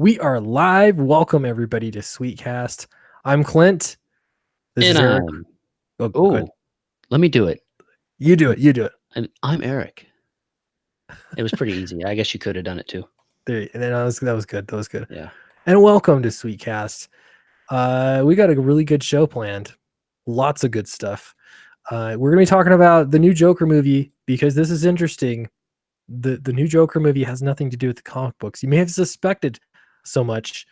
We are live. Welcome everybody to Sweetcast. I'm Clint. This And is Eric. I'm Good. let me do it. You do it. You do it. I'm Eric. It was pretty easy. I guess you could have done it too. There, and then that was good. That was good. Yeah. And welcome to Sweetcast. We got a really good show planned. Lots of good stuff. We're gonna be talking about the new Joker movie because this is interesting. The new Joker movie has nothing to do with the comic books. You may have suspected so much,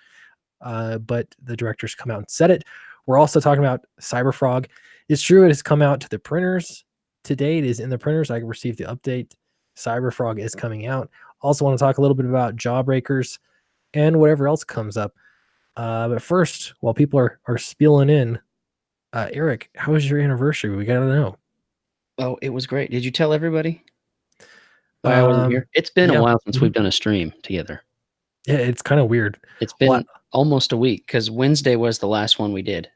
but the director's come out and said it. We're also talking about Cyberfrog. It's true, it has come out to the printers today. It is in the printers. I received the update. Cyberfrog is coming out. Also want to talk a little bit about Jawbreakers and whatever else comes up. But first, while people are spilling in, Eric, how was your anniversary? We gotta know. Oh, it was great. Did you tell everybody why I wasn't here? It's been a Yeah. while since we've done a stream together. Yeah, it's kind of weird. It's been almost a week because Wednesday was the last one we did.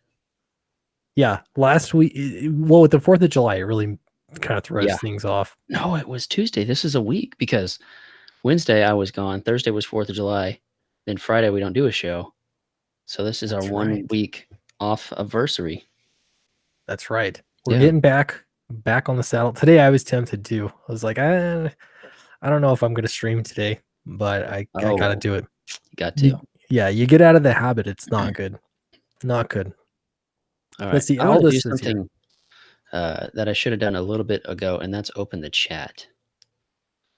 Yeah, last week. Well, with the 4th of July, it really kind of throws things off. No, it was Tuesday. This is a week because Wednesday I was gone. Thursday was 4th of July. Then Friday we don't do a show. So this is our 1 week off anniversary. That's right. We're getting back on the saddle. Today I was tempted to. I was like, I don't know if I'm going to stream today, but I got to do it. You got to. Yeah, you get out of the habit. It's not good. Not good. All right. Let's see. I want to do Aldous is something that I should have done a little bit ago, and that's open the chat.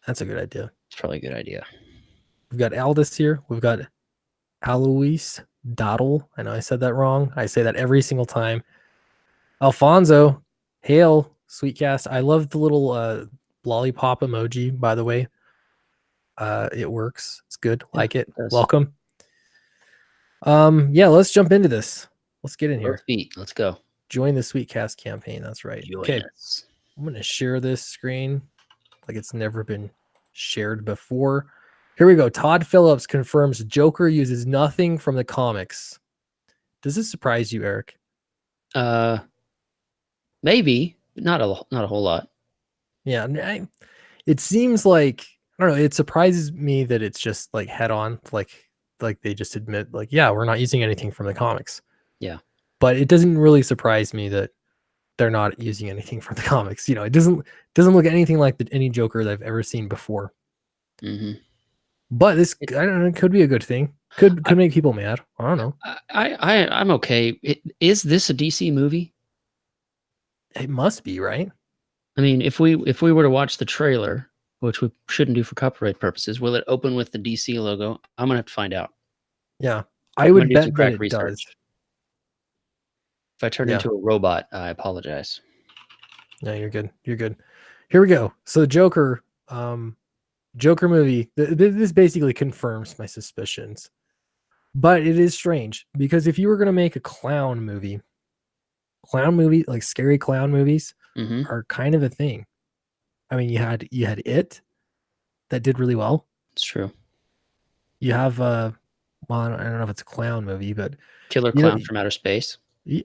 That's a good idea. It's probably a good idea. We've got Aldous here. We've got Alois Doddle. I know I said that wrong. I say that every single time. Alfonso, hail, Sweetcast. I love the little lollipop emoji, by the way. It works. It's good. Like it. Welcome. Yeah, let's jump into this. Let's get in here. Let's go. Join the Sweetcast campaign. That's right. Okay. I'm going to share this screen like it's never been shared before. Here we go. Todd Phillips confirms Joker uses nothing from the comics. Does this surprise you, Eric? Maybe, but not a whole lot. Yeah, it seems like, I don't know, it surprises me that it's just like head on, like they just admit, like, yeah, we're not using anything from the comics. Yeah. But it doesn't really surprise me that they're not using anything from the comics. You know, it doesn't look anything like any Joker that I've ever seen before. But this, I don't know, could be a good thing. Could make people mad. I don't know. I'm okay. Is this a DC movie? It must be, right? I mean, if we were to watch the trailer, which we shouldn't do for copyright purposes, will it open with the DC logo? I'm gonna have to find out. Yeah, I would bet that it does. If I turn into a robot, I apologize. No, you're good. You're good. Here we go. So the Joker movie, this basically confirms my suspicions. But it is strange because if you were going to make a clown movie, like scary clown movies are kind of a thing. I mean, you had It that did really well. It's true. You have well, I don't know if it's a clown movie, but Killer Clown from Outer Space.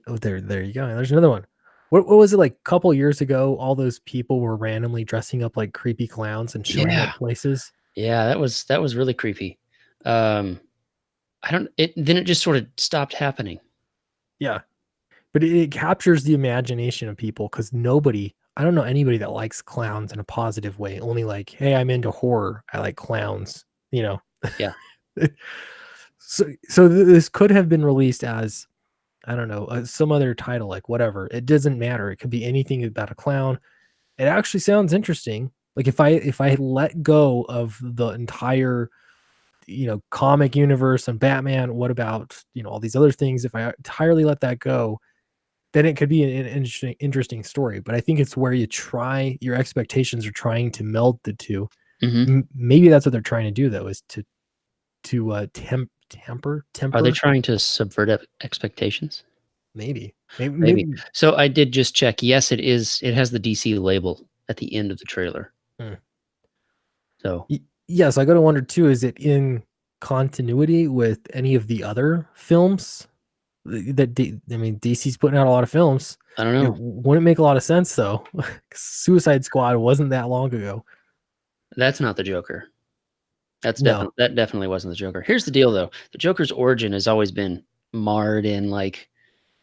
Oh, there you go. There's another one. What was it, like a couple years ago? All those people were randomly dressing up like creepy clowns and showing up places. Yeah, that was really creepy. Then it just sort of stopped happening. Yeah, but it captures the imagination of people because I don't know anybody that likes clowns in a positive way. Only like, hey, I'm into horror. I like clowns. You know. Yeah. So this could have been released as, I don't know, some other title, like whatever. It doesn't matter. It could be anything about a clown. It actually sounds interesting. Like if I let go of the entire, comic universe and Batman, what about, all these other things? If I entirely let that go, then it could be an interesting story. But I think it's where your expectations are trying to meld the two. Maybe that's what they're trying to do, though, is to temper. Are they trying to subvert expectations? Maybe. So I did just check. Yes, it is. It has the DC label at the end of the trailer. So yes, I got to wonder too, is it in continuity with any of the other films that DC's putting out a lot of films? I don't know. It wouldn't make a lot of sense though. Suicide Squad wasn't that long ago. That's not the Joker. No, That definitely wasn't the Joker. Here's the deal, though: the Joker's origin has always been marred in like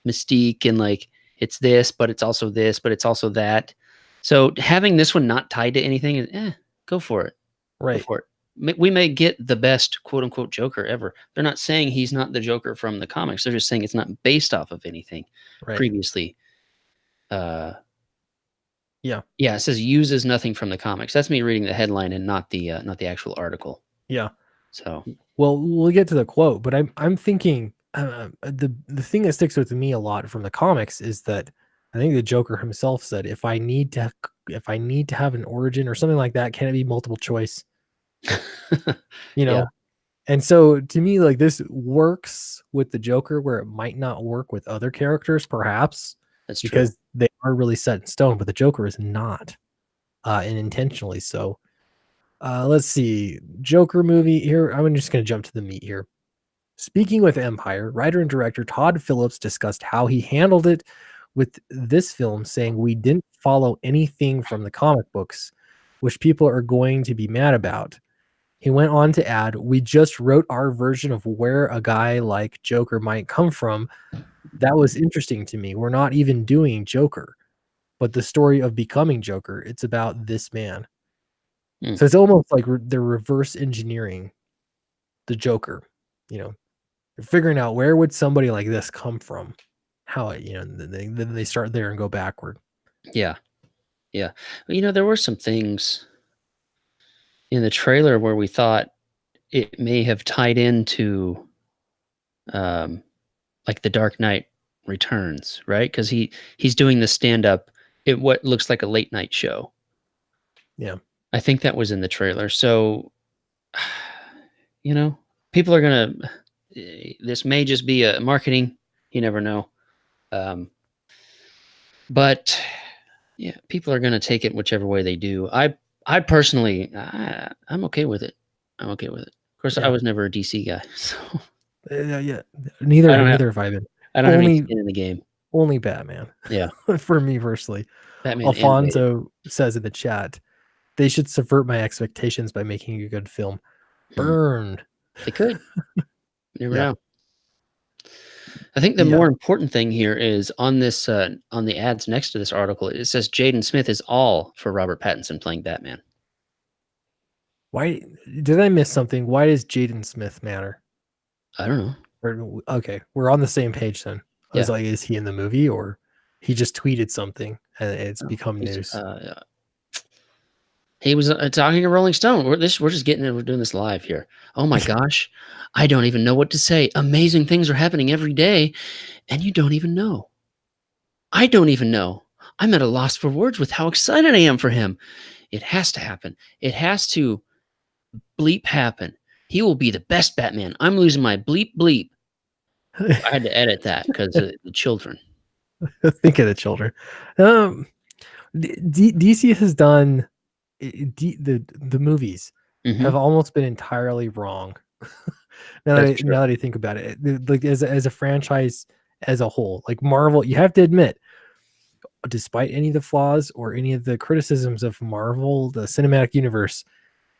mystique and like it's this, but it's also this, but it's also that. So having this one not tied to anything is, go for it. Go right, for it. We may get the best quote unquote Joker ever. They're not saying he's not the Joker from the comics. They're just saying it's not based off of anything right. previously. Uh, Yeah, yeah, it says uses nothing from the comics. That's me reading the headline and not the actual article. yeah. So Well, we'll get to the quote, but I'm thinking the thing that sticks with me a lot from the comics is that I think the Joker himself said, if I need to have an origin or something like that, can it be multiple choice? You yeah, know, and so to me, like this works with the Joker where it might not work with other characters, perhaps that's true. because they are really set in stone, but the Joker is not, and intentionally so. Let's see, Joker movie here. I'm just going to jump to the meat here. Speaking with Empire, writer and director Todd Phillips discussed how he handled it with this film, saying, "We didn't follow anything from the comic books, which people are going to be mad about." He went on to add, "We just wrote our version of where a guy like Joker might come from. That was interesting to me. We're not even doing Joker, but the story of becoming Joker. It's about this man." Hmm. So it's almost like they're reverse engineering the Joker, you know, figuring out where would somebody like this come from, how it, then they start there and go backward. Yeah, yeah. Well, there were some things in the trailer where we thought it may have tied into um, like The Dark Knight Returns, right? Because he's doing the stand up at what looks like a late night show. Yeah. I think that was in the trailer. So, you know, people are gonna. This may just be a marketing. You never know. Um, but yeah, people are gonna take it whichever way they do. I personally, I'm okay with it. I'm okay with it. Of course, I Yeah. was never a DC guy, so Yeah. I Neither don't have neither have I been. I don't have any Only skin in the game. only Batman Yeah, for me personally. Batman animated. Alfonso says in the chat, they should subvert my expectations by making a good film. Hmm. Burned. They could. You never Yeah. know. I think the Yeah. more important thing here is on this on the ads next to this article. It says Jaden Smith is all for Robert Pattinson playing Batman. Why did I miss something? Why does Jaden Smith matter? I don't know. Or okay, we're on the same page then. I was Yeah, like, is he in the movie or he just tweeted something and it's no, become he's news? he was talking to Rolling Stone. We're just getting it. We're doing this live here. Oh my gosh, I don't even know what to say. Amazing things are happening every day, and you don't even know. I don't even know. I'm at a loss for words with how excited I am for him. It has to happen. It has to bleep happen. He will be the best Batman. I'm losing my bleep bleep. I had to edit that because the children. Think of the children. Um, DC has done the movies Hmm. have almost been entirely wrong. That's true. Now that I think about it, like as a franchise as a whole, like Marvel, you have to admit, despite any of the flaws or any of the criticisms of Marvel, the cinematic universe,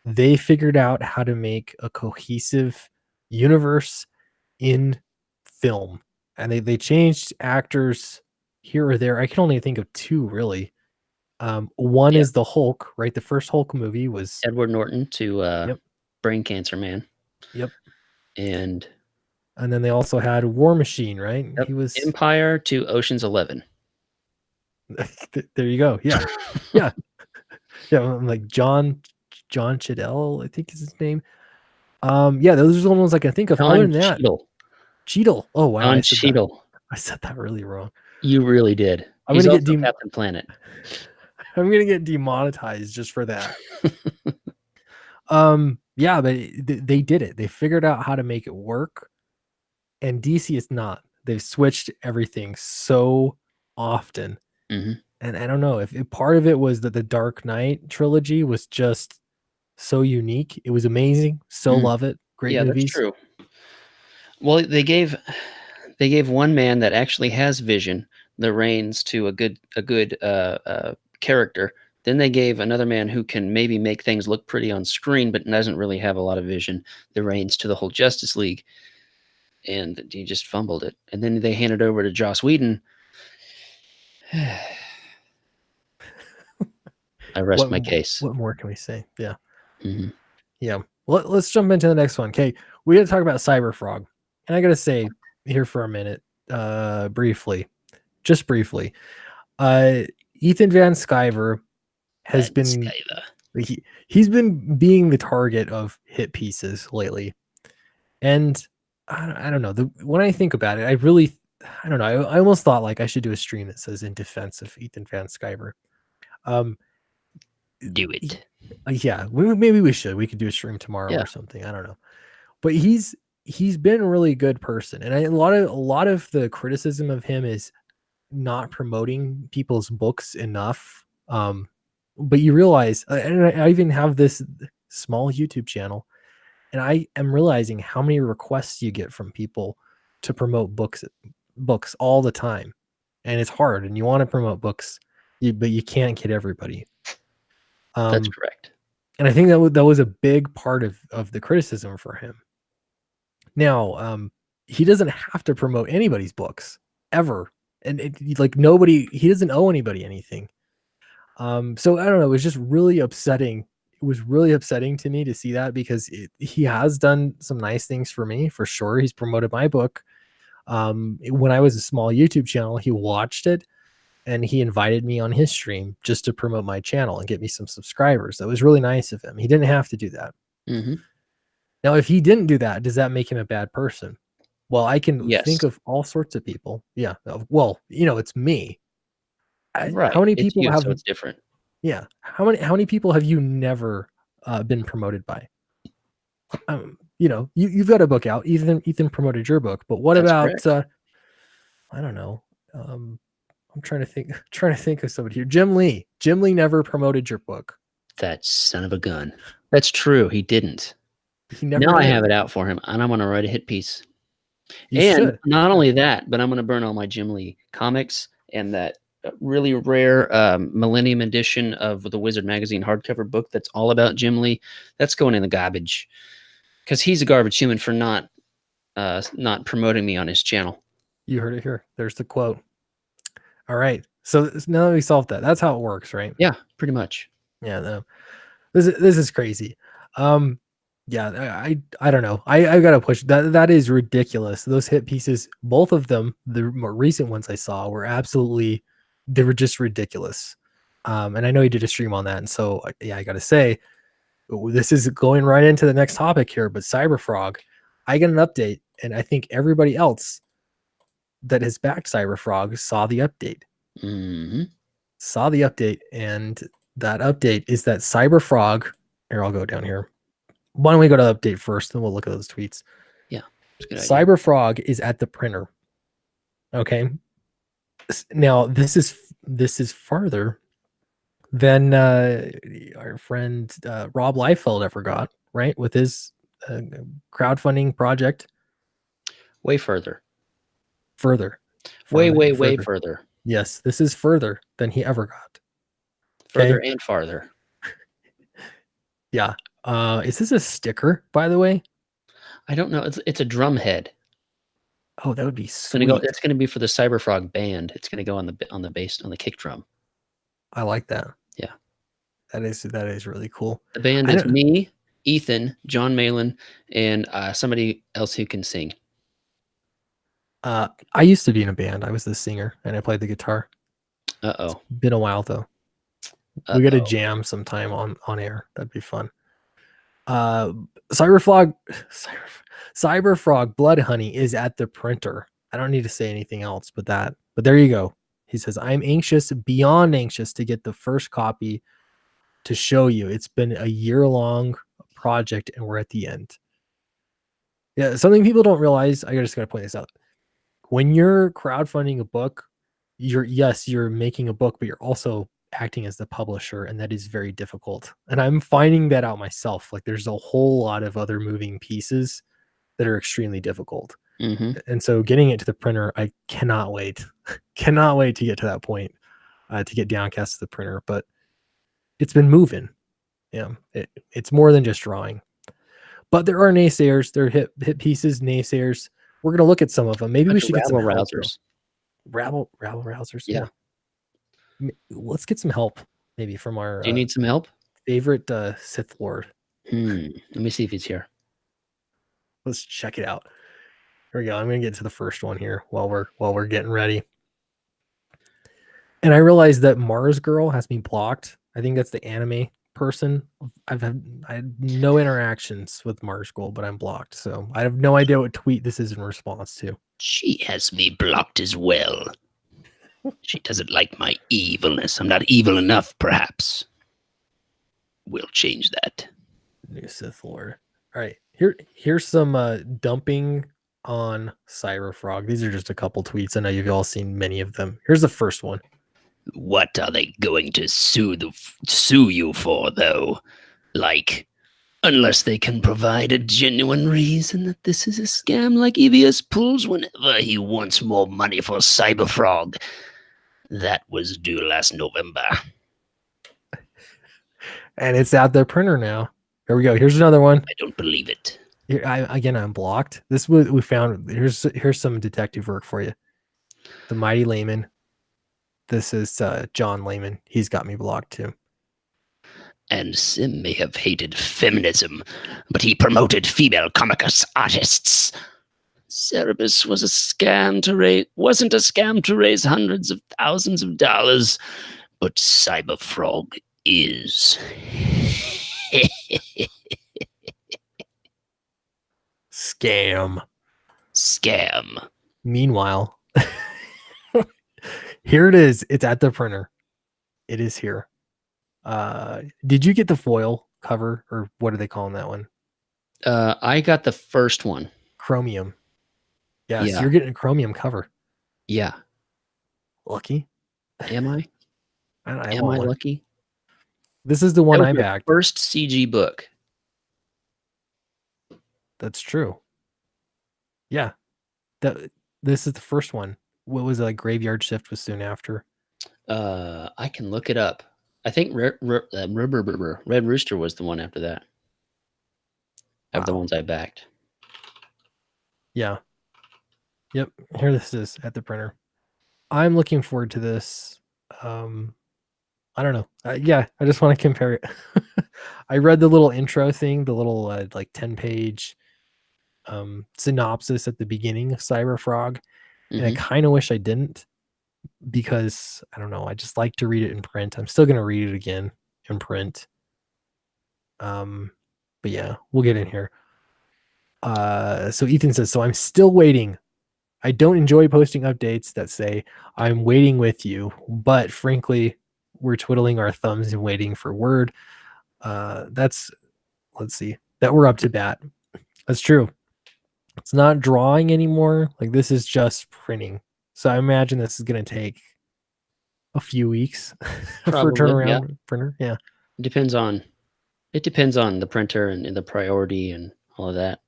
they figured out how to make a cohesive universe in film. And they changed actors here or there. I can only think of two really. One Yeah, is the Hulk, right? The first Hulk movie was Edward Norton to yep, Brain Cancer Man, yep. and And then they also had War Machine, right? yep, He was Empire to Ocean's 11. there you go. Yeah. Yeah. Yeah. Like John Chidell, I think is his name. Yeah, those are the only ones I can think of. Other Don than that, Cheadle. Cheadle. Oh wow, Don Cheadle. I said that really wrong. You really did. I'm He's gonna get also Captain Planet. I'm gonna get demonetized just for that. Yeah, but they did it. They figured out how to make it work, and DC is not. They've switched everything so often, Hmm. and I don't know if part of it was that the Dark Knight trilogy was just so unique. It was amazing. So Mm. love it. Great Yeah, that's movies. true. Well, they gave one man that actually has vision the reins to a good character Then they gave another man who can maybe make things look pretty on screen, but doesn't really have a lot of vision, the reins to the whole Justice League, and he just fumbled it. And then they handed over to Joss Whedon. I rest my case. What more can we say? Yeah. Mhm. Yeah. Let's jump into the next one. Okay. We got to talk about Cyberfrog. And I got to say here for a minute, briefly, just briefly, Ethan Van Sciver has Van been, Sciver. he's been being the target of hit pieces lately. And I don't know. When I think about it, I don't know. I almost thought like I should do a stream that says in defense of Ethan Van Sciver. Do it. Yeah, maybe we should. We could do a stream tomorrow Yeah. or something. I don't know. But he's been a really good person. And a lot of the criticism of him is not promoting people's books enough. But you realize, and I even have this small YouTube channel, and I am realizing how many requests you get from people to promote books all the time. And it's hard, and you want to promote books, but you can't get everybody. That's correct. And I think that was a big part of the criticism for him. Now, he doesn't have to promote anybody's books ever, and like he doesn't owe anybody anything. So I don't know. It was just really upsetting. It was really upsetting to me to see that, because he has done some nice things for me, for sure. He's promoted my book. When I was a small YouTube channel, he watched it and he invited me on his stream just to promote my channel and get me some subscribers. That was really nice of him. He didn't have to do that. Mm-hmm. Now, if he didn't do that, does that make him a bad person? Well, I can think of all sorts of people. Yeah. Well, it's me. Right. How many It's people you, have? so it's different. Yeah. How many people have you never been promoted by? You've got a book out. Ethan promoted your book, but what That's about? correct. I don't know. I'm trying to think of somebody here. Jim Lee. Jim Lee never promoted your book. That son of a gun. That's true. He didn't. He never Now I did. have it out for him, and I'm going to write a hit piece. You And should. not only that, but I'm going to burn all my Jim Lee comics and that really rare Millennium edition of the Wizard magazine hardcover book that's all about Jim Lee. That's going in the garbage, because he's a garbage human for not promoting me on his channel. You heard it here. There's the quote. All right. So now that we solved that, that's how it works, right? Yeah, pretty much. Yeah. No, this is crazy. Yeah, I don't know. I gotta push that. That is ridiculous. Those hit pieces, both of them, the more recent ones I saw, they were just ridiculous. And I know you did a stream on that, and so yeah, I gotta say, this is going right into the next topic here. But Cyberfrog, I get an update, and I think everybody else that has backed Cyberfrog saw the update. Mm-hmm. Saw the update, and that update is that Cyberfrog. Here, I'll go down here. Why don't we go to update first, then we'll look at those tweets. Yeah, Cyberfrog is at the printer. Okay. Now this is farther than our friend Rob Liefeld ever got, right, with his crowdfunding project. Way further. Way further. Yes, this is further than he ever got. Further and farther. Yeah. Is this a sticker, by the way? I don't know. It's a drum head. Oh, that would be sweet. It's gonna be for the Cyberfrog band. It's gonna go on the bass, on the kick drum. I like that. Yeah, that is really cool. The band is me, Ethan, John Malin, and somebody else who can sing. I used to be in a band. I was the singer and I played the guitar. It's been a while though. We got to jam sometime on air. That'd be fun. Cyberfrog Blood Honey is at the printer. I don't need to say anything else but there you go. He says, I'm anxious, beyond anxious, to get the first copy to show you. It's been a year-long project and we're at the end. Yeah, something people don't realize, I just got to point this out. When you're crowdfunding a book, you're making a book, but you're also acting as the publisher, and that is very difficult. And I'm finding that out myself. Like there's a whole lot of other moving pieces that are extremely difficult. Mm-hmm. And so getting it to the printer, I cannot wait. Cannot wait to get to that point, to get Downcast to the printer. But it's been moving. Yeah, it's more than just drawing. But there are naysayers. There are hit pieces, naysayers. We're gonna look at some of them. Maybe we Bunch of should get some rabble help. Though. rousers. Rabble rousers. Yeah. Let's get some help. Maybe from our Do you need some help? favorite Sith Lord. Let me see if he's here. Let's check it out. Here we go. I'm gonna get to the first one here while we're getting ready. And I realized that Mars Girl has me blocked. I think that's the anime person. I had no interactions with Mars Girl, but I'm blocked. So I have no idea what tweet this is in response to. She has me blocked as well. She doesn't like my evilness. I'm not evil enough, perhaps. We'll change that. New Sith Lord. All right. Here's some dumping on Cyberfrog. These are just a couple tweets. I know you've all seen many of them. Here's the first one. What are they going to sue you for, though? Like, unless they can provide a genuine reason that this is a scam like EVS pulls whenever he wants more money for Cyberfrog. That was due last November. And it's at the printer now. Here we go. Here's another one. I don't believe it. Here, I'm blocked. This was we found. Here's some detective work for you. The Mighty Layman. This is John Layman. He's got me blocked too. And Sim may have hated feminism, but he promoted female comicus artists. Cerebus wasn't a scam to raise hundreds of thousands of dollars, but Cyberfrog is. Scam. Meanwhile, here it is. It's at the printer. It is here. Did you get the foil cover, or what are they calling that one? I got the first one. Chromium. Yes, Yeah. you're getting a chromium cover. Yeah. Lucky. Am I? Am I lucky? This is the one I my backed. First CG book. That's true. Yeah. This is the first one. What was it, like Graveyard Shift was soon after? I can look it up. I think Red Rooster was the one after that. Of the Wow. ones I backed. Yeah. Yep. Here this is at the printer. I'm looking forward to this. I don't know. Yeah, I just want to compare it. I read the little intro thing, the little like 10-page synopsis at the beginning of Cyberfrog, and I kind of wish I didn't, because I don't know. I just like to read it in print. I'm still gonna read it again in print. But yeah, we'll get in here. So Ethan says, so I'm still waiting. I don't enjoy posting updates that say I'm waiting with you, but frankly, we're twiddling our thumbs and waiting for word. Let's see, that we're up to bat. That's true. It's not drawing anymore. Like, this is just printing. So I imagine this is going to take a few weeks for a turnaround printer. Yeah. It depends on the printer and the priority and all of that.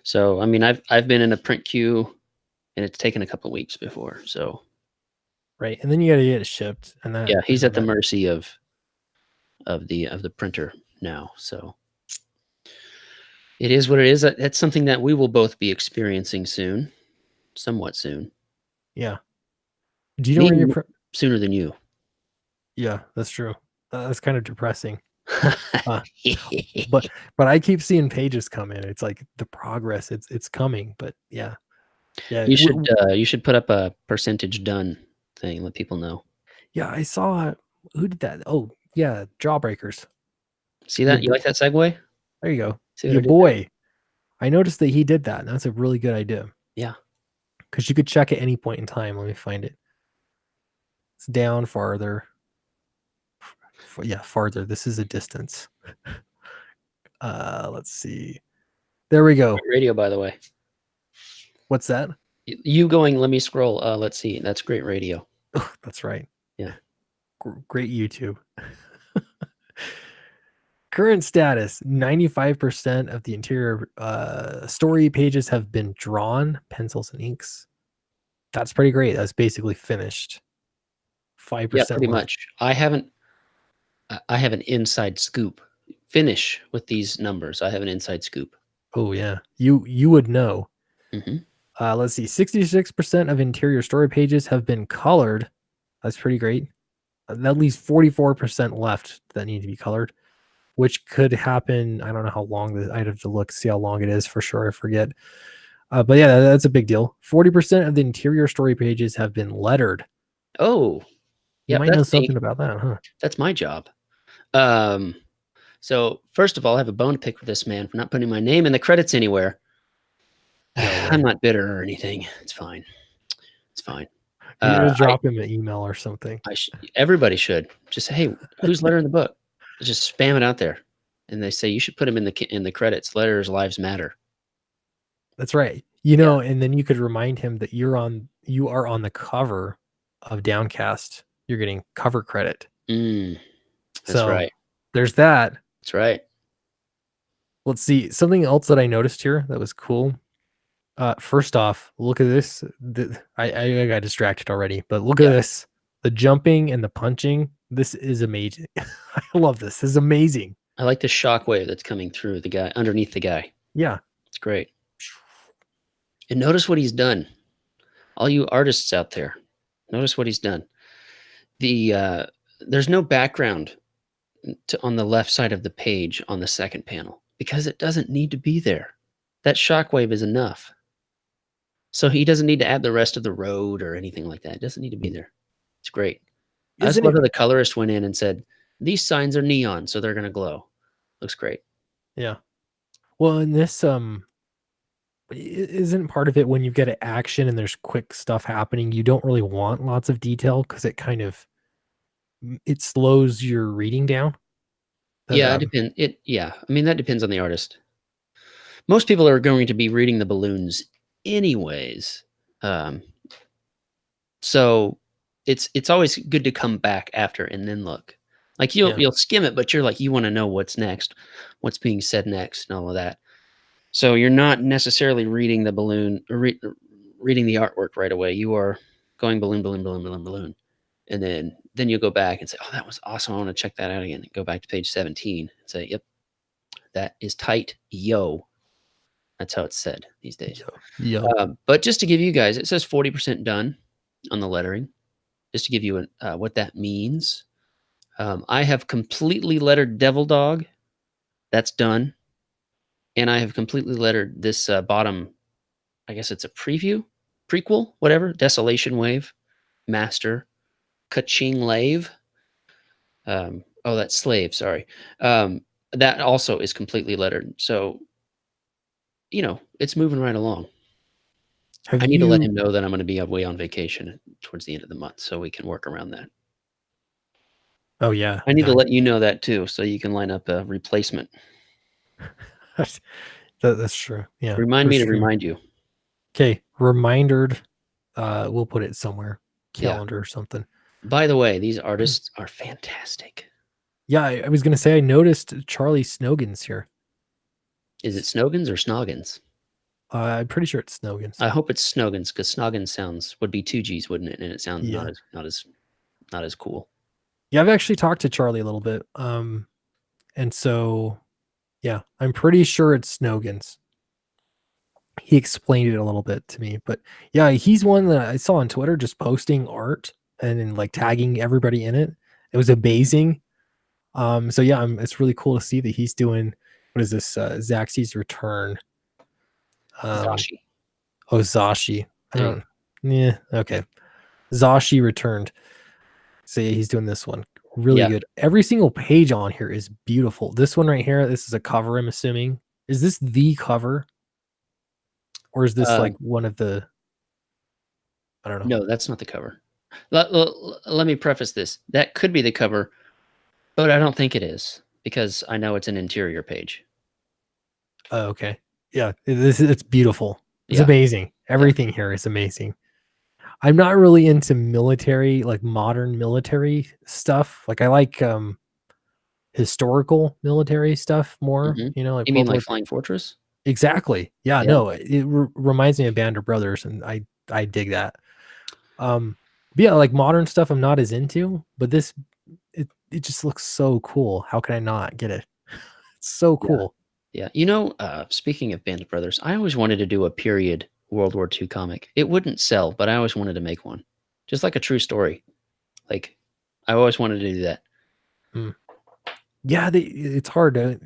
So, I mean, I've been in a print queue and it's taken a couple of weeks before. So, right. And then you got to get it shipped, and that, yeah, he's at the mercy of the printer now. So it is what it is. That's something that we will both be experiencing soon, somewhat soon. Yeah. Do you know where you're sooner than you? Yeah, that's true. That's kind of depressing. But I keep seeing pages come in. It's like the progress. It's coming. But yeah. You should put up a percentage done thing. Let people know. Yeah, I saw. Who did that? Oh yeah, Jawbreakers. See that? You like that segue? There you go. Your boy. I noticed that he did that, and that's a really good idea. Yeah. Because you could check at any point in time. Let me find it. It's down farther. Yeah, farther. This is a distance. Let's see. There we go. Great radio, by the way. What's that? You going, let me scroll. Let's see. That's great radio. Oh, that's right. Yeah. Great YouTube. Current status, 95% of the interior story pages have been drawn, pencils and inks. That's pretty great. That's basically finished. 5%. Yeah, pretty much. I haven't I have an inside scoop. Finish with these numbers. I have an inside scoop. Oh yeah, you would know. Mhm. Let's see, 66% of interior story pages have been colored. That's pretty great. That leaves 44% left that need to be colored, which could happen. I don't know how long this. I'd have to look, see how long it is for sure. I forget. But yeah, that's a big deal. 40% of the interior story pages have been lettered. Oh, You yep, might know that's me. something about that, huh? That's my job. Um, so first of all, I have a bone to pick with this man for not putting my name in the credits anywhere. No I'm way. not bitter or anything. It's fine. It's fine. You gotta I drop him an email or something. everybody should just say, "Hey, who's lettering the book?" Just spam it out there, and they say you should put him in the credits. Letters lives matter. That's right. Yeah. And then you could remind him that you are on the cover of Downcast. You're getting cover credit. Mm, that's So right. there's that. That's right. Let's see. Something else that I noticed here that was cool. First off, look at this. I got distracted already, but look at Yeah. this. The jumping and the punching. This is amazing. I love this. This is amazing. I like the shockwave that's coming through the guy underneath the guy. Yeah. It's great. And notice what he's done. All you artists out there, notice what he's done. There's no background on the left side of the page on the second panel because it doesn't need to be there. That shockwave is enough. So he doesn't need to add the rest of the road or anything like that. It doesn't need to be there. It's great. I just Isn't love it? how the colorist went in and said, these signs are neon, so they're gonna glow. Looks great. Yeah. Well, in this isn't part of it when you get an action and there's quick stuff happening, you don't really want lots of detail because it kind of it slows your reading down. That, Yeah, I mean that depends on the artist. Most people are going to be reading the balloons anyways. Um, so it's always good to come back after and then look. Like yeah. you'll skim it, but you're like you want to know what's next, what's being said next, and all of that. So you're not necessarily reading the balloon, reading the artwork right away. You are going balloon, balloon, balloon, balloon, balloon, and then you'll go back and say, "Oh, that was awesome! I want to check that out again." Go back to page 17 and say, "Yep, that is tight, yo." That's how it's said these days. Yeah. But just to give you guys, it says 40% done on the lettering. Just to give you what that means. I have completely lettered Devil Dog. That's done. And I have completely lettered this bottom, I guess it's a prequel, whatever. Desolation Wave, Master, Kaching Lave. Oh, that's Slave, sorry. That also is completely lettered. So, it's moving right along. Have I need to let you him know that I'm gonna be away on vacation towards the end of the month so we can work around that. Oh yeah. I need to Yeah. let you know that too so you can line up a replacement. That's true. Yeah, Remind for me to sure. remind you. Okay, remindered. We'll put it somewhere, Yeah. calendar or something. By the way, these artists are fantastic. Yeah, I was gonna say I noticed Charlie Snogans here. Is it Snogans or Snoggins? I'm pretty sure it's Snogans. I hope it's Snoggins because Snoggins would be two G's, wouldn't it? And it sounds Yeah. not as cool. Yeah, I've actually talked to Charlie a little bit. And so yeah, I'm pretty sure it's Snogans. He explained it a little bit to me, but yeah, he's one that I saw on Twitter just posting art and then like tagging everybody in it. It was amazing. So yeah, it's really cool to see that he's doing what is this? Zaxby's Return. Um, Zashi. Zashi. I There you don't. Yeah. Okay. Zashi returned. So yeah, he's doing this one. Really Yeah. good. Every single page on here is beautiful. This one right here, this is a cover, I'm assuming. Is this the cover? Or is this like one of the I don't know. No, that's not the cover. Let me preface this. That could be the cover, but I don't think it is because I know it's an interior page. Oh, okay. Yeah, it's beautiful. It's Yeah. amazing. Everything here is amazing. I'm not really into military, like modern military stuff. Like I like historical military stuff more, Mhm. like You mean World like War. Flying Fortress? Exactly. Yeah, Yeah. no, it reminds me of Band of Brothers and I dig that. But yeah, like modern stuff I'm not as into, but this it just looks so cool. How can I not get it? It's so Yeah. cool. Yeah. Speaking of Band of Brothers, I always wanted to do a period World War II comic. It wouldn't sell, but I always wanted to make one. Just like a true story. Like, I always wanted to do that. Mm. Yeah, it's hard to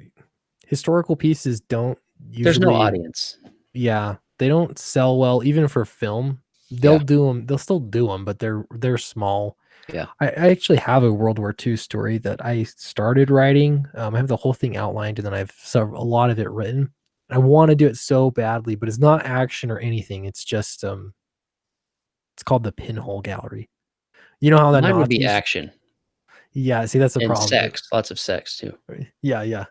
historical pieces don't There's no usually, audience. yeah, they don't sell well even for film. They'll Yeah. do them, they'll still do them, but they're small. Yeah. I actually have a World War II story that I started writing. I have the whole thing outlined, and then I've a lot of it written. I want to do it so badly, but it's not action or anything. It's just it's called the Pinhole Gallery. You know how the Mine would be Nazis? action Yeah, see that's the and problem. sex. Lots of sex too. Yeah. Yeah.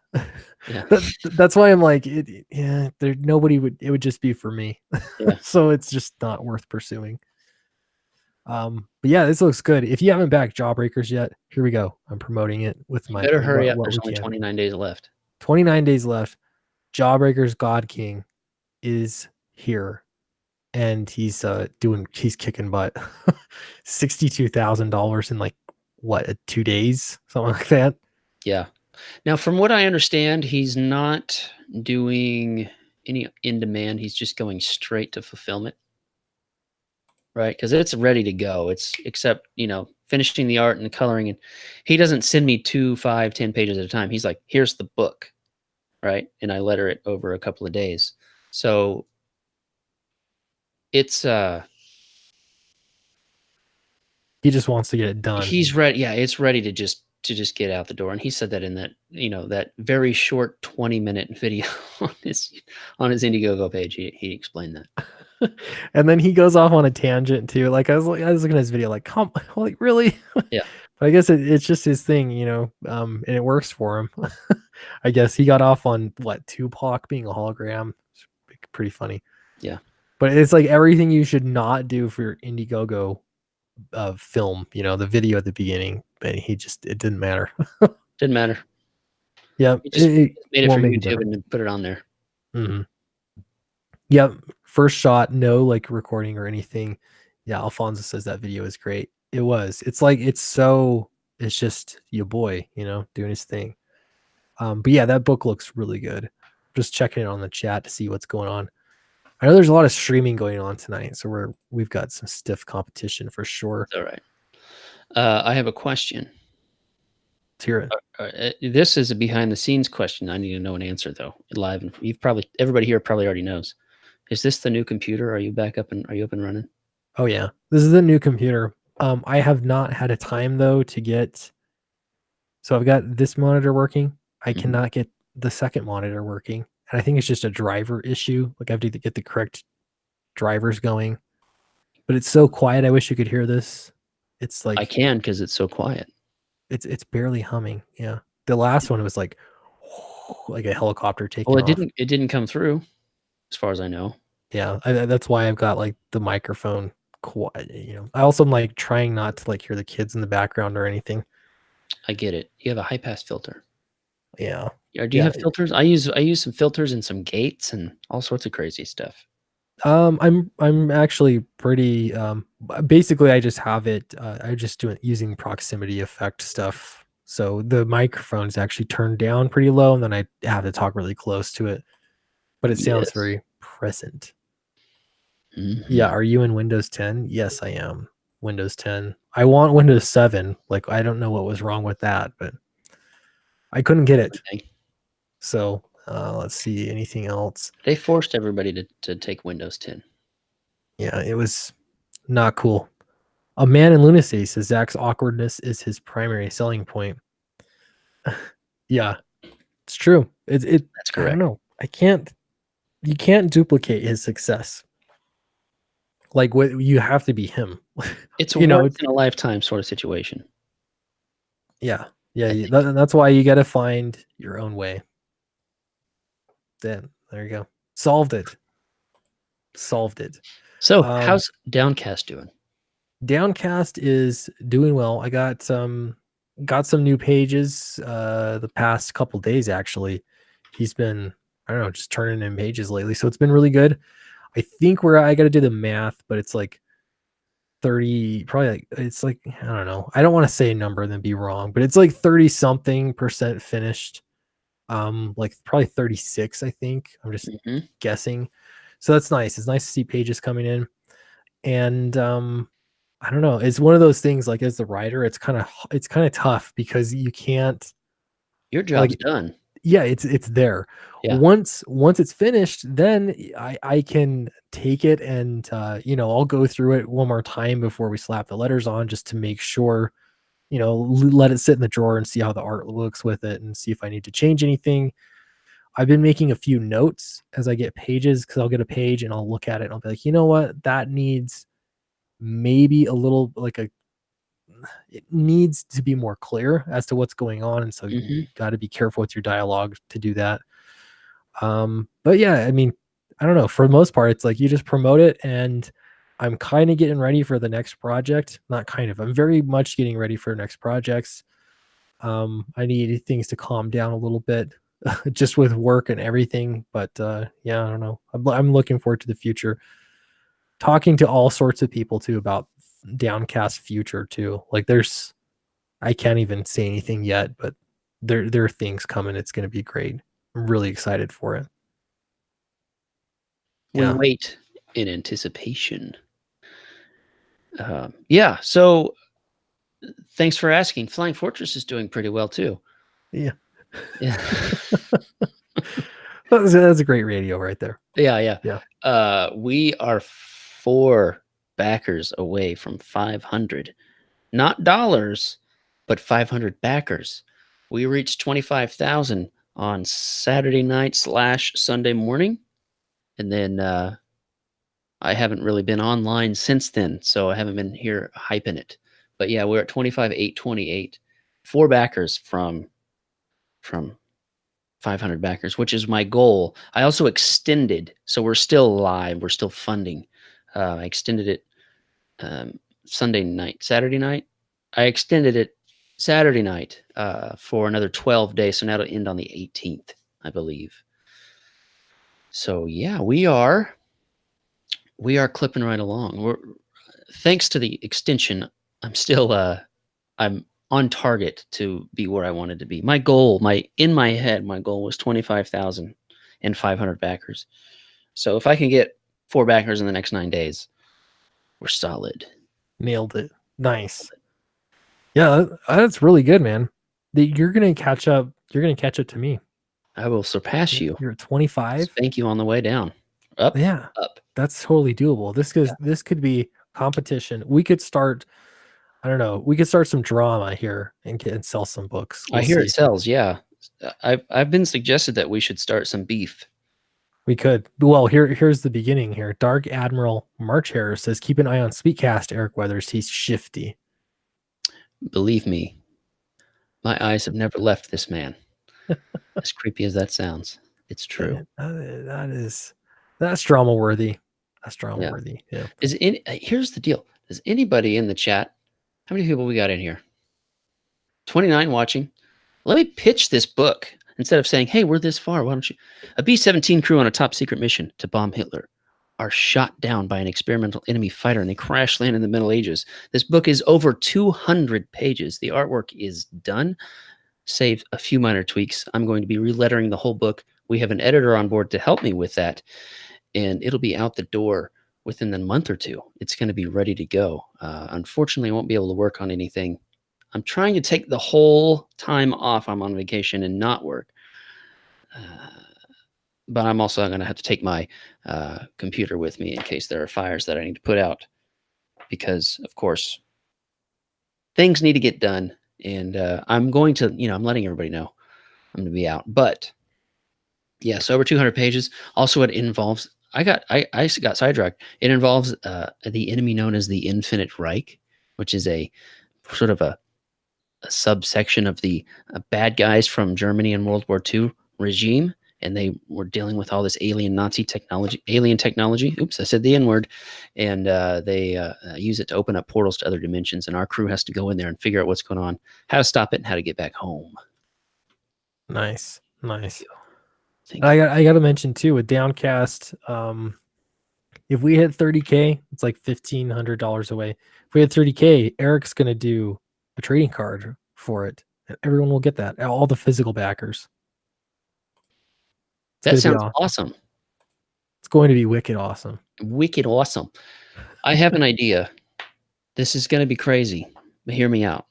That's why I'm like, yeah, there nobody would. It would just be for me. Yeah. So it's just not worth pursuing. But yeah, this looks good. If you haven't backed Jawbreakers yet, here we go. I'm promoting it with You my better hurry up. what There's we only can. 29 days left. 29 days left. Jawbreakers God King is here, and he's kicking butt. $62,000 in like what 2 days, something like that. Yeah. Now, from what I understand, he's not doing any in demand. He's just going straight to fulfillment. Right? Because it's ready to go. It's except, finishing the art and the coloring. And he doesn't send me 2, 5, 10 pages at a time. He's like, here's the book. Right? And I letter it over a couple of days. So it's He just wants to get it done. he's ready. Yeah, it's ready to just get out the door. And he said that in that, that very short 20-minute video on his Indiegogo page. He explained that. And then he goes off on a tangent too. Like I was looking at his video, like, come, like really? Yeah. But I guess it's just his thing, and it works for him. I guess he got off on what Tupac being a hologram. It's pretty funny. Yeah. But it's like everything you should not do for your Indiegogo film. The video at the beginning, but it didn't matter. Didn't matter. Yeah, He just made it for won't make a YouTube difference. and put it on there. Mm-hmm. Yep. First shot, no like recording or anything. Yeah, Alfonso says that video is great. It was. It's like it's just your boy, doing his thing. But yeah, that book looks really good. Just checking it on the chat to see what's going on. I know there's a lot of streaming going on tonight, so we've got some stiff competition for sure. All right. I have a question. Let's hear it. This is a behind the scenes question. I need to know an answer though. Live, and everybody here probably already knows. Is this the new computer? Are you up and running? Oh yeah, this is the new computer. I have not had a time though to get. So I've got this monitor working. I cannot get the second monitor working, and I think it's just a driver issue. Like I have to get the correct drivers going. But it's so quiet. I wish you could hear this. It's like I can because it's so quiet. It's barely humming. Yeah, the last one was like a helicopter taking Well, off. it didn't come through, as far as I know. Yeah, that's why I've got like the microphone quiet. I also am like trying not to like hear the kids in the background or anything. I get it. You have a high pass filter. Yeah. Do you have filters? I use some filters and some gates and all sorts of crazy stuff. I'm actually pretty basically I just have it I just do it using proximity effect stuff. So the microphone is actually turned down pretty low, and then I have to talk really close to it. But it sounds very present. Yeah, are you in Windows 10? Yes, I am. Windows 10. I want Windows 7. Like I don't know what was wrong with that, but I couldn't get it. Okay. So let's see anything else. They forced everybody to take Windows 10. Yeah, it was not cool. A Man in Lunacy says Zach's awkwardness is his primary selling point. Yeah, it's true. That's correct. I don't know. You can't duplicate his success. Like what you have to be him. It's a once in a lifetime sort of situation. Yeah. Yeah. That's why you got to find your own way. Then there you go. Solved it. So how's Downcast doing? Downcast is doing well. I got some new pages the past couple days actually. He's been, I don't know, just turning in pages lately. So it's been really good. I think I got to do the math, but it's like 30, probably like it's like I don't know. I don't want to say a number and then be wrong, but it's like 30 something percent finished. Like probably 36, I think. I'm just Mhm. guessing. So that's nice. It's nice to see pages coming in. And I don't know. It's one of those things like as the writer, it's kind of tough because you can't Your job's like done. yeah, it's there. Yeah. Once it's finished, then I can take it and I'll go through it one more time before we slap the letters on just to make sure, let it sit in the drawer and see how the art looks with it and see if I need to change anything. I've been making a few notes as I get pages because I'll get a page and I'll look at it and I'll be like, you know what, that needs maybe a little like a it needs to be more clear as to what's going on, and so Mhm. you got to be careful with your dialogue to do that. But yeah, I mean, I don't know. For the most part, it's like you just promote it, and I'm kind of getting ready for the next project. Not kind of. I'm very much getting ready for next projects. I need things to calm down a little bit, just with work and everything. But yeah, I don't know. I'm looking forward to the future. Talking to all sorts of people too about Downcast future too. Like there's I can't even say anything yet, but there are things coming. It's going to be great. I'm really excited for it. We Yeah. wait in anticipation. Yeah, so thanks for asking. Flying Fortress is doing pretty well too. Yeah. Yeah. That's a great radio right there. Yeah, yeah. Yeah. We are 4 backers away from 500. Not dollars, but 500 backers. We reached 25,000 on Saturday night / Sunday morning, and then, I haven't really been online since then, so I haven't been here hyping it. But yeah, we're at 25,828. 4 backers from 500 backers, which is my goal. I also extended, so we're still live, we're still funding. I extended it Sunday night, Saturday night. I extended it Saturday night for another 12 days, so now it'll end on the 18th, I believe. So yeah, we are clipping right along. We're thanks to the extension, I'm still I'm on target to be where I wanted to be. My goal, in my head, my goal was 25,000 and 500 backers. So if I can get 4 backers in the next 9 days, we're solid. Nailed it. Nice. Yeah, that's really good, man. You're gonna catch up. You're gonna catch up to me. I will surpass you. You're at 25. Spank you on the way down. Up, Yeah, up. that's totally doable. This could be competition. We could start. I don't know. We could start some drama here and sell some books. I We'll hear see. it sells, yeah. I've been suggested that we should start some beef. We could. Well, here's the beginning here. Dark Admiral March Hare says, "Keep an eye on Speedcast, Eric Weathers. He's shifty." Believe me, my eyes have never left this man. As creepy as that sounds, it's true. That's drama worthy. That's drama Yeah. worthy. Yeah. Here's the deal. Does anybody in the chat, how many people we got in here? 29 watching. Let me pitch this book instead of saying, "Hey, we're this far. Why don't you?" A B-17 crew on a top secret mission to bomb Hitler are shot down by an experimental enemy fighter and they crash land in the Middle Ages. This book is over 200 pages. The artwork is done, save a few minor tweaks. I'm going to be relettering the whole book. We have an editor on board to help me with that, and it'll be out the door within the month or two. It's going to be ready to go. Unfortunately, I won't be able to work on anything. I'm trying to take the whole time off. I'm on vacation and not work. But I'm also going to have to take my computer with me in case there are fires that I need to put out. Because, of course, things need to get done. And I'm going to, I'm letting everybody know I'm going to be out. But, yeah, so over 200 pages. Also, it involves, I got sidetracked. It involves the enemy known as the Infinite Reich, which is a sort of a subsection of the bad guys from Germany in World War II regime, and they were dealing with all this alien technology. Oops, I said the N word, and they use it to open up portals to other dimensions. And our crew has to go in there and figure out what's going on, how to stop it, and how to get back home. Nice. Thank you. I got to mention too with Downcast. if we hit 30K, it's like $1,500 away. If we hit 30K, Eric's gonna do a trading card for it. And everyone will get that. All the physical backers. It's That gonna be sounds awesome. awesome. It's going to be wicked awesome. Wicked awesome. I have an idea. This is going to be crazy, but hear me out.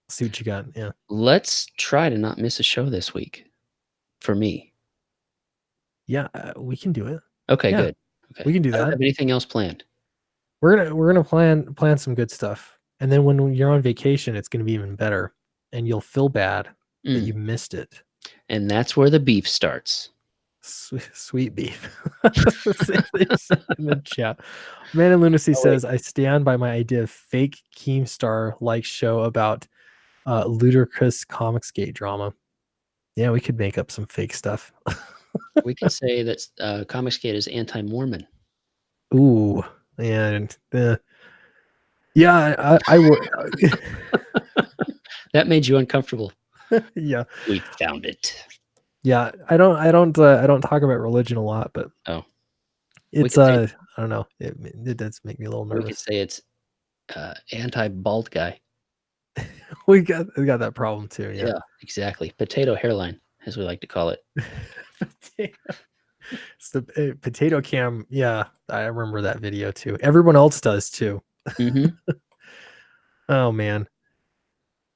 See what you got. Yeah. Let's try to not miss a show this week for me. Yeah, we can do it. Okay, Yeah, good. Okay. we can do I don't that. have anything else planned. We're gonna plan some good stuff, and then when you're on vacation, it's gonna be even better, and you'll feel bad that you missed it. And that's where the beef starts. Sweet beef. In the chat, Man in Lunacy says, "I stand by my idea of fake Keemstar like show about ludicrous Comicsgate drama." Yeah, we could make up some fake stuff. We can say that Comicsgate is anti-Mormon. Ooh, and yeah, I would. That made you uncomfortable. Yeah, We found it. yeah. I don't talk about religion a lot, but it's I don't know. It does make me a little We could nervous. say it's anti-bald guy. We got that problem too. Yeah, Yeah, exactly. Potato hairline, as we like to call it. It's the potato cam. Yeah, I remember that video too. Everyone else does too. Oh man.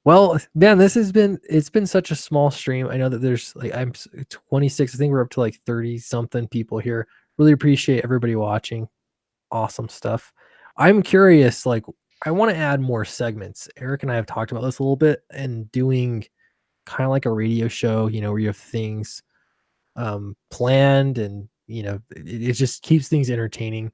Well, man, it's been such a small stream. I know that there's like I'm 26. I think we're up to like 30 something people here. Really appreciate everybody watching. Awesome stuff. I'm curious, like I want to add more segments. Eric and I have talked about this a little bit and doing kind of like a radio show, where you have things planned and it just keeps things entertaining.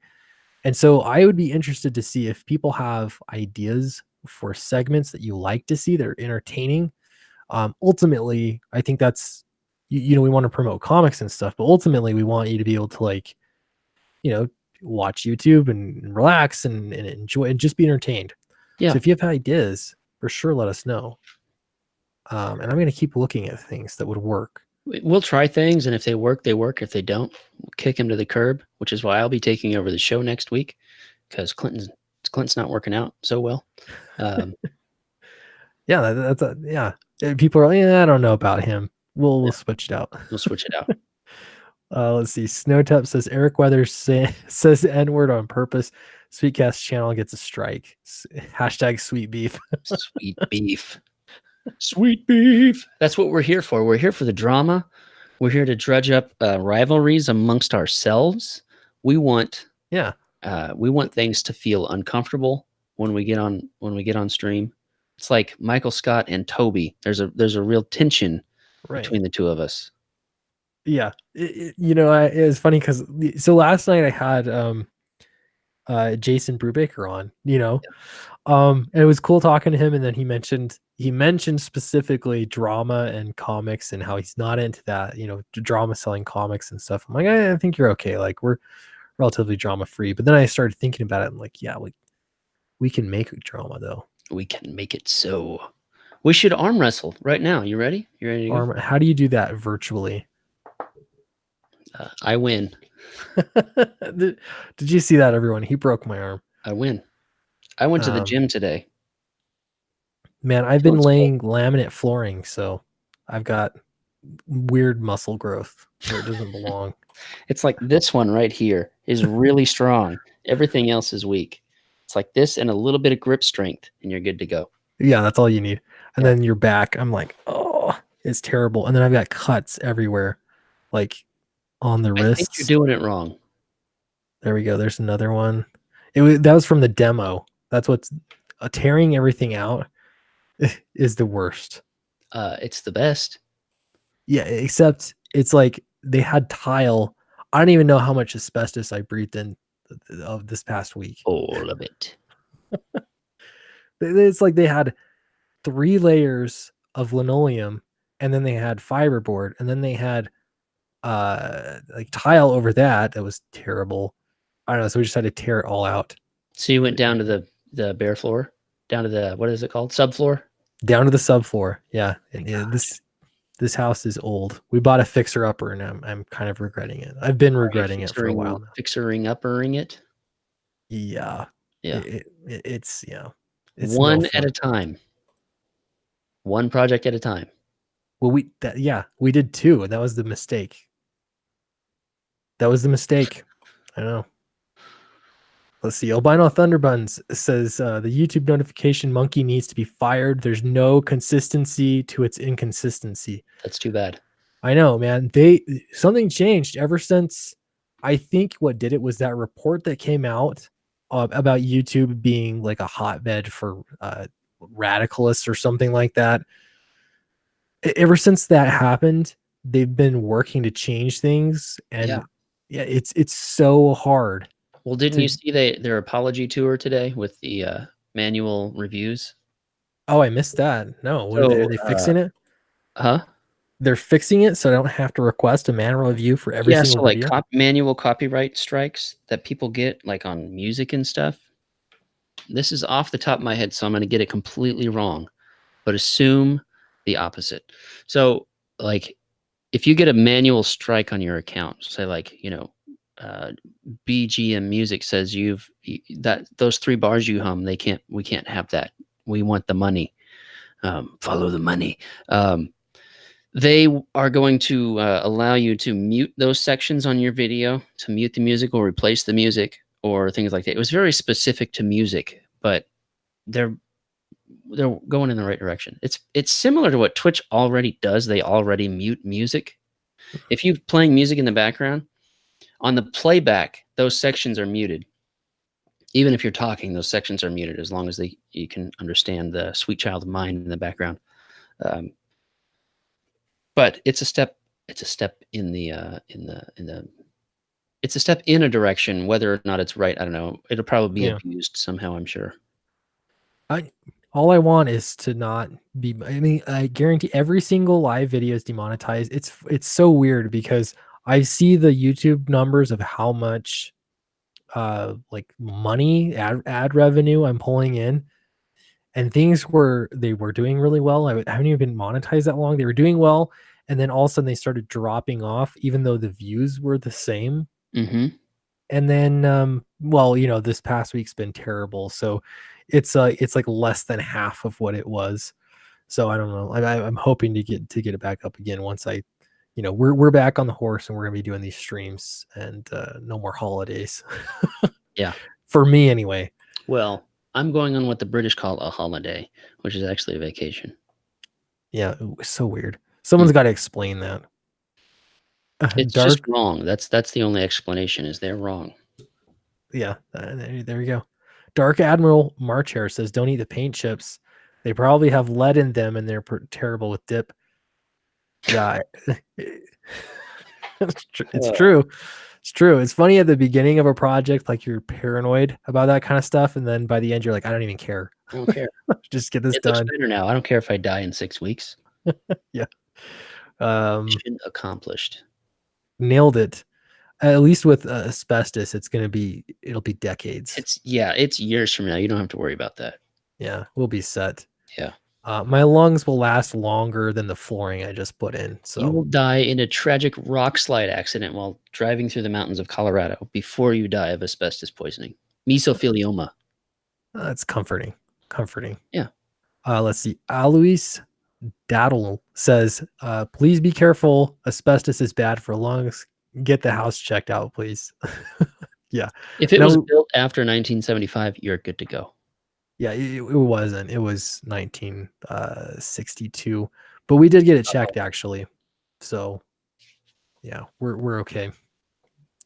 And so I would be interested to see if people have ideas for segments that you like to see that are entertaining. Ultimately, I think that's we want to promote comics and stuff, but ultimately we want you to be able to watch YouTube and relax and enjoy and just be entertained. Yeah. So if you have ideas, for sure let us know. And I'm going to keep looking at things that would work. We'll try things, and if they work, they work. If they don't, we'll kick them to the curb, which is why I'll be taking over the show next week because Clinton's not working out so well. Yeah, yeah. People are like, I don't know about him. We'll switch it out. We'll switch it out. Let's see. Snowtep says Eric Weathers says the N-word on purpose. Sweetcast channel gets a strike. Hashtag sweet beef. Sweet beef. Sweet beef. That's what we're here for. We're here for the drama. We're here to drudge up rivalries amongst ourselves. We want things to feel uncomfortable when we get on stream. It's like Michael Scott and Toby. There's a real tension between the two of us. Yeah, it was funny because last night I had Jason Brubaker on, and it was cool talking to him. And then he mentioned specifically drama and comics and how he's not into that, drama selling comics and stuff. I'm like, I think you're okay. Like we're relatively drama free. But then I started thinking about it and like, yeah, like we can make a drama though. We can make it so. We should arm wrestle right now. You ready? You ready to go? How do you do that virtually? I win. Did you see that, everyone? He broke my arm. I win. I went to the gym today. Man, I've been laying laminate flooring, so I've got weird muscle growth where it doesn't belong. It's like this one right here is really strong. Everything else is weak. It's like this and a little bit of grip strength, and you're good to go. Yeah, that's all you need. And then your back, I'm like, oh, it's terrible. And then I've got cuts everywhere, like on the wrists. I think you're doing it wrong. There we go. There's another one. That was from the demo. That's what's tearing everything out is the worst. It's the best. Yeah, except it's like they had tile. I don't even know how much asbestos I breathed in of this past week. All of it. It's like they had 3 layers of linoleum, and then they had fiberboard, and then they had like tile over that. That was terrible. I don't know. So we just had to tear it all out. So you went down to the bare floor, down to the, what is it called? Subfloor? Down to the subfloor. Yeah. And This house is old. We bought a fixer upper, and I'm kind of regretting it. I've been regretting it for a while now. Fixering-uppering it? Yeah, Yeah. it's it's no One at fun. a time. One project at a time. Well, we did two, and that was the mistake. That was the mistake. I know. Let's see. Albino Thunderbuns says the YouTube notification monkey needs to be fired. There's no consistency to its inconsistency. That's too bad. I know, man. Something changed ever since. I think what did it was that report that came out about YouTube being like a hotbed for radicalists or something like that. Ever since that happened, they've been working to change things, and yeah, it's so hard. Well, didn't you see their apology tour today with the manual reviews? Oh, I missed that. No, what are they fixing it? Huh? They're fixing it so I don't have to request a manual review for every Yeah, single so like video. manual copyright strikes that people get like on music and stuff. This is off the top of my head, so I'm going to get it completely wrong, but assume the opposite. So, like, if you get a manual strike on your account, say like, BGM Music says those 3 bars you hum, we can't have that. We want the money. Follow the money. They are going to allow you to mute those sections on your video, to mute the music or replace the music or things like that. It was very specific to music, but they're going in the right direction. It's similar to what Twitch already does. They already mute music. If you're playing music in the background, on the playback, those sections are muted. Even if you're talking, those sections are muted as long as you can understand the Sweet Child of Mine in the background. But it's a step. It's a step in it's a step in a direction. Whether or not it's right, I don't know. It'll probably be abused somehow, I'm sure. All I want is to not be. I mean, I guarantee every single live video is demonetized. It's so weird because I see the YouTube numbers of how much like money ad revenue I'm pulling in, and they were doing really well. I haven't even been monetized that long. They were doing well, and then all of a sudden they started dropping off, even though the views were the same. Mm-hmm. And then, well, this past week's been terrible, so it's like less than half of what it was. So I don't know. I'm hoping to get it back up again once we're back on the horse and we're gonna be doing these streams and no more holidays. Yeah. For me anyway. Well, I'm going on what the British call a holiday, which is actually a vacation. Yeah, it was so weird. Someone's got to explain that. It's just wrong. That's the only explanation, is they're wrong. Yeah, there you go. Dark Admiral Marchair says, "Don't eat the paint chips. They probably have lead in them, and they're terrible with dip." Yeah, it's true. It's true. It's funny at the beginning of a project, like you're paranoid about that kind of stuff, and then by the end, you're like, "I don't even care. I don't care. Just get this It done." looks better now. I don't care if I die in 6 weeks. Yeah. Mission accomplished. Nailed it. At least with asbestos, it'll be decades. It's years from now. You don't have to worry about that. Yeah, we'll be set. Yeah. My lungs will last longer than the flooring I just put in. So you will die in a tragic rock slide accident while driving through the mountains of Colorado before you die of asbestos poisoning. Mesothelioma. That's comforting. Comforting. Yeah. Let's see. Alois Daddle says, "Please be careful. Asbestos is bad for lungs. Get the house checked out, please." Yeah. If it was built after 1975, you're good to go. Yeah, it wasn't. It was 1962, but we did get it checked actually. So, yeah, we're okay.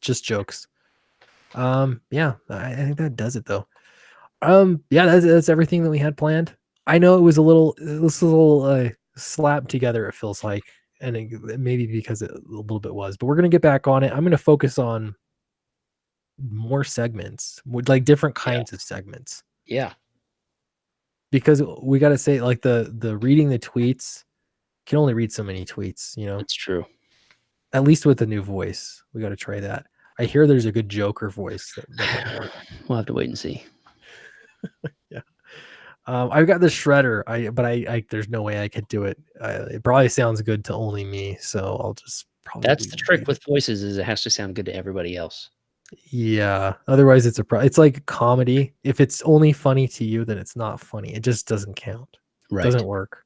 Just jokes. Yeah, I think that does it though. Yeah, that's everything that we had planned. I know it was a little slapped together. It feels like, and maybe because it a little bit was, but we're gonna get back on it. I'm gonna focus on more segments, with like different kinds of segments. Yeah. Because we got to say, like the reading the tweets, can only read so many tweets, It's true. At least with the new voice, we got to try that. I hear there's a good Joker voice. We'll have to wait and see. Yeah. I've got the shredder. But there's no way I could do it. It probably sounds good to only me, so I'll just That's probably the trick leave it. with voices is it has to sound good to everybody else. Yeah. Otherwise, it's like comedy. If it's only funny to you, then it's not funny. It just doesn't count. Right. Doesn't work.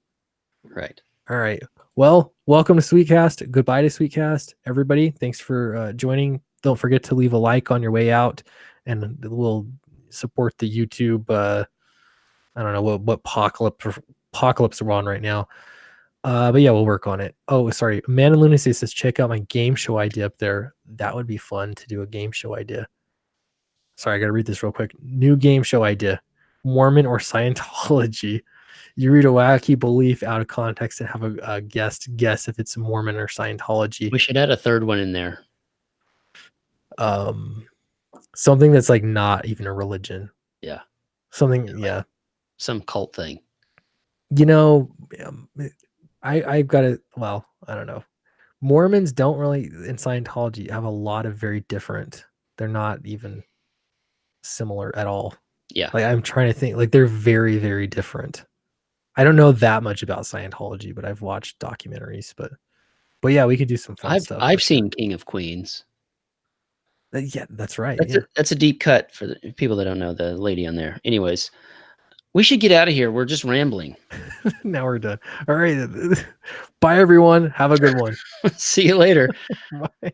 Right. All right. Well, welcome to Sweetcast. Goodbye to Sweetcast, everybody. Thanks for joining. Don't forget to leave a like on your way out, and we'll support the YouTube. I don't know what apocalypse we're on right now. But yeah, we'll work on it. Oh, sorry. Man and Lunacy says check out my game show idea up there. That would be fun to do a game show idea. Sorry, I gotta read this real quick. New game show idea: Mormon or Scientology. You read a wacky belief out of context and have a guest guess if it's Mormon or Scientology. We should add a third one in there. Something that's like not even a religion. Yeah. Something, yeah. Some cult thing. You know, I've got it. Well, I don't know. Mormons don't really in Scientology have a lot of very different. They're not even similar at all. Yeah. Like I'm trying to think. Like they're very, very different. I don't know that much about Scientology, but I've watched documentaries. But yeah, we could do some fun stuff. I've seen King of Queens. Yeah, that's right. That's a deep cut for the people that don't know the lady on there. Anyways, we should get out of here. We're just rambling. Now we're done. All right. Bye, everyone. Have a good one. See you later. Bye.